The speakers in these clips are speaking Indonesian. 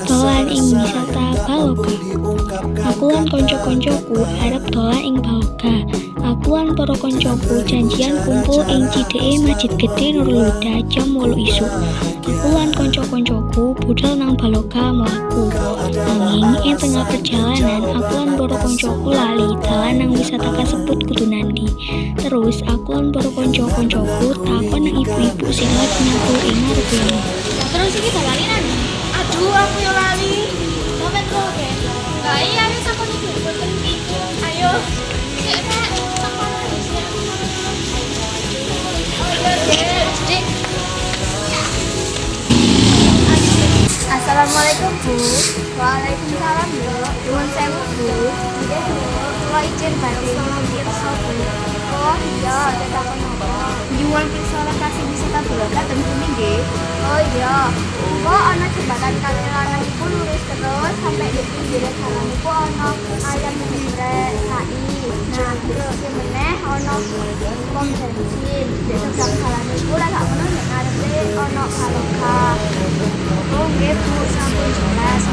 Dolan ing wisata Baloka. Aku lan kanca-kancaku arep dolan ing Baloka. Aku lan para kancaku janjian kumpul ing cideke Masjid Gedhe Nurul Huda jam 8 isuk. Aku lan kanca-kancaku budal nang Baloka mlaku. Nanging ing tengah perjalanan aku lan para kancaku lali dalan nang wisata kasebut kudu nandi. Terus aku lan para kanca-kancaku takon nang ibu-ibu sing lagi nyapu ing ngarepe. Terus iki dalane nang. Aduh, aku yo lali. Sampeyan kok oke. Lah iya ayo takon ibu boten iki. Ayo. Sik Nek, takon lagi sik. Oh iya, Dik. Assalamualaikum Bu. Waalaikumsalam Bu. Nuwun sewu Bu. Nggih Bu. Kula izin badhe pirsa Bu. Oh iya, tetakon apa? Nyuwun pirsa lokasi wisata Baloka ten Bumi nggih. Oh iya. Kok ana jembatan kali lanang iku lurus terus sampai di pinggir jalan iku ana ayam geprek, kai. Nah, terus meneh ana pom bensin. Di seberang jalan iku lek gak ngono nek ngarepe ana Baloka. Oh nggih Bu, sampun jelas.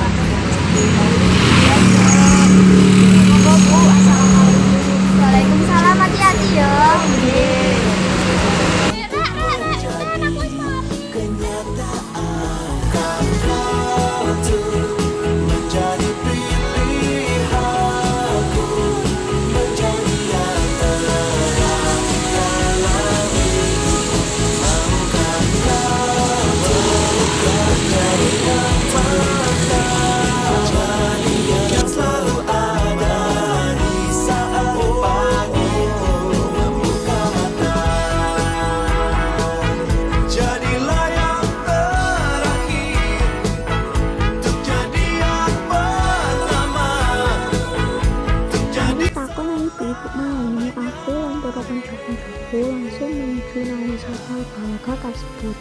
Monggo Bu, assalamualaikum. Waalaikumsalam, hati-hati ya. Nggih. Ibu mau aku lan para kanca-kancaku langsung menuju nang wisata Baloka kasebut.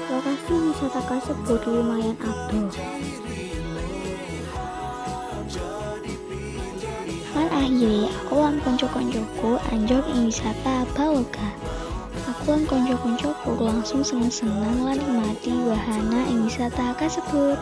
Lokasi wisata kasebut lumayan adoh. Lan akhirnya aku lan kanca-kancaku anjog ing wisata Baloka. Aku lan kanca-kancaku langsung seneng-seneng lan nikmati wahana ing wisata kasebut.